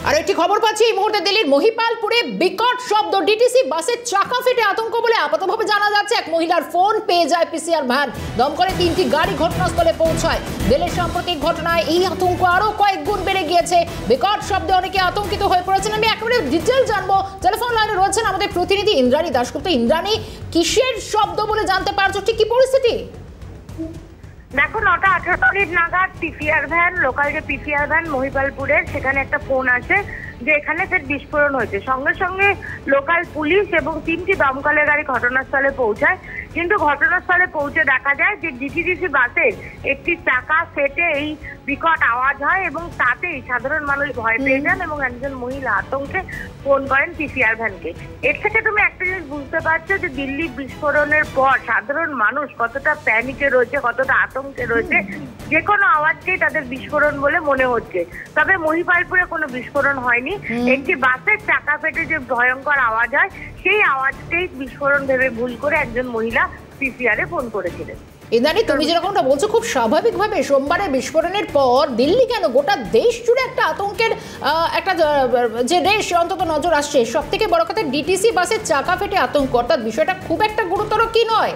আর একটি খবর পাচ্ছি এই মুহূর্তে দিল্লির মহিপালপুরে বিকট শব্দ, ডিটিসি বাসের চাকা ফেটে আতঙ্ক বলে আপাতভাবে জানা যাচ্ছে। এক মহিলার ফোন পেয়ে যায় পিসিআর ভ্যান, দমকলে 3টি গাড়ি ঘটনাস্থলে পৌঁছায়। দিল্লির সাম্প্রতিক ঘটনায় এই আতঙ্ক আরো কয়েক গুণ বেড়ে গিয়েছে। বিকট শব্দে অনেকে আতঙ্কিত হয়ে পড়েছেন। আমি একেবারে ডিটেল জানবো, টেলিফোন লাইনে রয়েছেন আমাদের প্রতিনিধি ইন্দ্রাণী দাশগুপ্ত। ইন্দ্রাণী, কিসের শব্দ বলে জানতে পারছো, ঠিক কি পরিস্থিতি? দেখো, 9:18 নাগাদ পিসিআর ভ্যান, লোকাল যে পিসিআর ভ্যান মহিপালপুরের, সেখানে একটা ফোন আসে যে এখানে সেট বিস্ফোরণ হয়েছে। সঙ্গে সঙ্গে লোকাল পুলিশ এবং 3টি দমকলের গাড়ি ঘটনাস্থলে পৌঁছায়। কিন্তু ঘটনাস্থলে পৌঁছে দেখা যায় যে ডিটিসি বাসের একটি চাকা ফেটে এই বিকট আওয়াজ হয় এবং তাতেই সাধারণ মানুষ ভয় পেয়ে যান এবং একজন মহিলা আতঙ্কে ফোন করেন পিসিআর ভ্যানকে। এর থেকে তুমি একটা জিনিস বুঝতে পারছো যে দিল্লি বিস্ফোরণের পর সাধারণ মানুষ কতটা প্যানিকে রয়েছে, কতটা আতঙ্কে রয়েছে। যে কোনো আওয়াজকেই তাদের বিস্ফোরণ বলে মনে হচ্ছে। তবে মহিপালপুরে কোনো বিস্ফোরণ হয়নি। একটি বাসের চাকা ফেটে যে ভয়ঙ্কর আওয়াজ হয়, সেই আওয়াজকেই বিস্ফোরণ ভেবে ভুল করে একজন মহিলা পিসিআর এ ফোন করেছিলেন। ইন্দ্রাণী, তুমি যেরকমটা বলছো খুব স্বাভাবিকভাবে সোমবারে বিস্ফোরণের পর দিল্লি কেন গোটা দেশ জুড়ে একটা আতঙ্কের একটা যে রেশ অন্তত নজর আসছে। সব থেকে বড় কথা, ডিটিসি বাসের চাকা ফেটে আতঙ্ক, অর্থাৎ বিষয়টা খুব একটা গুরুতর কি নয়।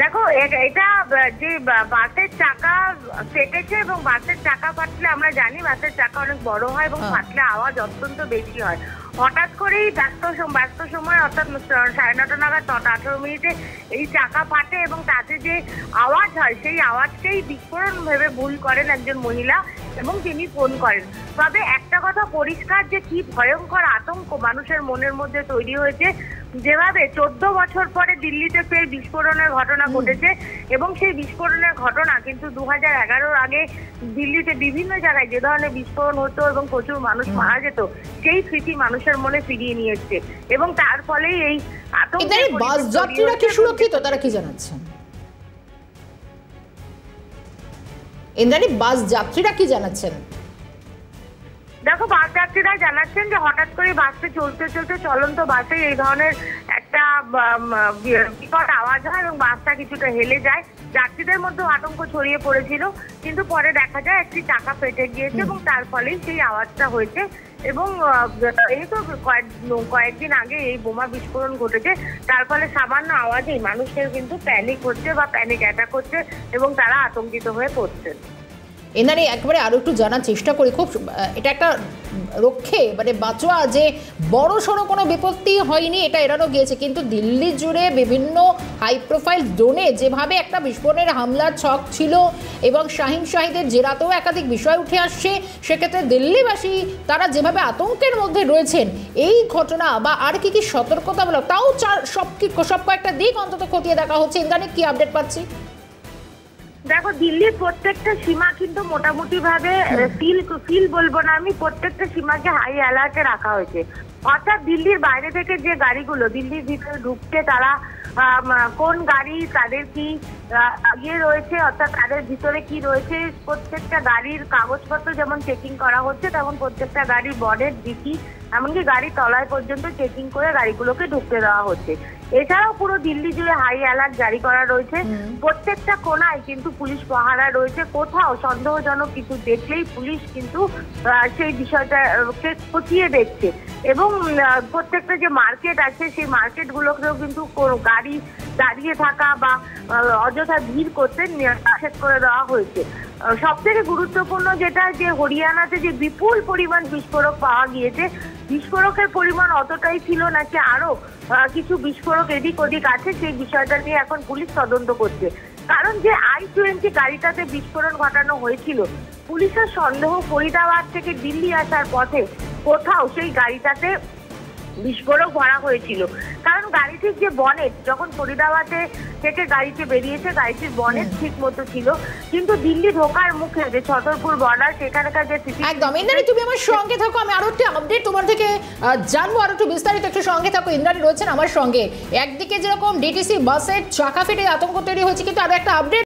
দেখো, এটা যে বাসের চাকা ফেটেছে এবং বাসের চাকা ফাটলে আমরা জানি বাসের চাকা অনেক বড় হয় এবং ফাটলে আওয়াজ অত্যন্ত বেশি হয়। হঠাৎ করেই ব্যস্ত সময় অর্থাৎ 9:30 নাগাদ 9:18 এই চাকা ফাটে এবং তাতে যে আওয়াজ হয় সেই আওয়াজকেই বিস্ফোরণ ভেবে ভুল করেন একজন মহিলা এবং তিনি ফোন করেন। তবে একটা কথা পরিষ্কার যে কি ভয়ঙ্কর আতঙ্ক মানুষের মনের মধ্যে তৈরি হয়েছে। যেভাবে 14 বছর পরে দিল্লিতে ফের বিস্ফোরণের ঘটনা ঘটেছে এবং সেই বিস্ফোরণের ঘটনা কিন্তু 2011-র আগে দিল্লিতে বিভিন্ন জায়গায় যে ধরনের বিস্ফোরণ হতো এবং প্রচুর মানুষ মারা যেত, সেই স্মৃতি মানুষের মনে ফিরিয়ে নিয়ে এসছে এবং তার ফলেই এই আতঙ্ক। বাস যাত্রীরা কি সুরক্ষিত, তারা কি জানাচ্ছেন? ইন্দ্রাণী, বাস যাত্রীরা কি জানাচ্ছেন? দেখো, বাস যাত্রীরা জানাচ্ছেন যে হঠাৎ করে বাসে চলতে চলন্ত বাসে এই ধরনের একটা বিকট আওয়াজ হয় এবং বাসটা কিছুটা হেলে যায়। যাত্রীদের মধ্যে আতঙ্ক ছড়িয়ে পড়েছিল, কিন্তু পরে দেখা যায় একটি চাকা ফেটে গিয়েছে এবং তার ফলেই সেই আওয়াজটা হয়েছে। এবং এই তো কয়েকদিন আগে এই বোমা বিস্ফোরণ ঘটেছে, তার ফলে সামান্য আওয়াজেই মানুষের কিন্তু প্যানিক হচ্ছে বা প্যানিক অ্যাটাক হচ্ছে এবং তারা আতঙ্কিত হয়ে পড়ছেন। ইন্দ্রাণী, একবারে আরো একটু জানার চেষ্টা করি, খুব এটা একটা রক্ষে মানে বাঁচোয়া যে বড় সড়ো কোনো বিপত্তি হয়নি, এটা এড়ানো গিয়েছে। কিন্তু দিল্লি জুড়ে বিভিন্ন হাই প্রোফাইল জোনে যেভাবে একটা বিস্ফোরণের হামলার ছক ছিল এবং শাহিন শাহিদের জেরাতেও একাধিক বিষয় উঠে আসছে, সেক্ষেত্রে দিল্লিবাসী তারা যেভাবে আতঙ্কের মধ্যে রয়েছেন, এই ঘটনা বা আর কি কি সতর্কতামূলক, তাও সব কয়েকটা দিক অন্তত খতিয়ে দেখা হচ্ছে। ইন্দ্রাণী, কি আপডেট পাচ্ছি? দেখো, দিল্লির প্রত্যেকটা সীমা কিন্তু মোটামুটি ভাবে সিল বলবো না আমি, প্রত্যেকটা সীমাকে হাই অ্যালার্টে রাখা হয়েছে। অর্থাৎ দিল্লির বাইরে থেকে যে গাড়িগুলো দিল্লির ভিতরে ঢুকছে, তারা কোন গাড়ি তাদের কি ইয়ে রয়েছে, অর্থাৎ তাদের ভিতরে কি রয়েছে, প্রত্যেকটা গাড়ির কাগজপত্র যেমন চেকিং করা হচ্ছে, তেমন প্রত্যেকটা গাড়ির বনেট, ডিকি, এমনকি গাড়ির তলায় পর্যন্ত চেকিং করে গাড়িগুলোকে ঢুকতে দেওয়া হচ্ছে। এছাড়াও পুরো দিল্লি জুড়ে হাই অ্যালার্ট জারি করা রয়েছে। প্রত্যেকটা কোণায় কিন্তু পুলিশ পাহারা রয়েছে। কোথাও সন্দেহজনক কিছু দেখলেই পুলিশ কিন্তু সেই বিষয়টাকে খতিয়ে দেখছে এবং প্রত্যেকটা যে মার্কেট আছে সেই মার্কেটগুলোকেও কিন্তু গাড়ি দাঁড়িয়ে থাকা বা অযথা ভিড় করতে নিষেধ করে দেওয়া হয়েছে। সব থেকে গুরুত্বপূর্ণ যেটা, যে হরিয়ানাতে যে বিপুল পরিমাণ বিস্ফোরক পাওয়া গিয়েছে, বিস্ফোরকের পরিমাণ অতটাই ছিল নাকি আরো কিছু বিস্ফোরক এদিক ওদিক আছে, সেই বিষয়টা নিয়ে এখন পুলিশ তদন্ত করছে। কারণ যে I-20 গাড়িটাতে বিস্ফোরণ ঘটানো হয়েছিল, পুলিশের সন্দেহ ফরিদাবাদ থেকে দিল্লি আসার পথে কোথাও সেই গাড়িটাতে বিস্ফোরক ভরা হয়েছিল। কারণ গাড়িটির যে বনেট, যখন ফরিদাবাদে থেকে গাড়িতে বেরিয়েছে, গাড়িটির বনেট ঠিক মতো ছিল, কিন্তু দিল্লি ঢোকার মুখে যে ছতরপুর বর্ডার, সেখানকার যে একদম। ইন্দ্রাণী, তুমি আমার সঙ্গে থাকো, আমি আরো একটা আপডেট তোমার থেকে জানবো, আরো একটু বিস্তারিত একটু সঙ্গে থাকো। ইন্দ্রাণী রয়েছেন আমার সঙ্গে। একদিকে যেরকম ডিটিসি বাসের চাকা ফেটে আতঙ্ক তৈরি হয়েছে, কিন্তু আরো একটা আপডেট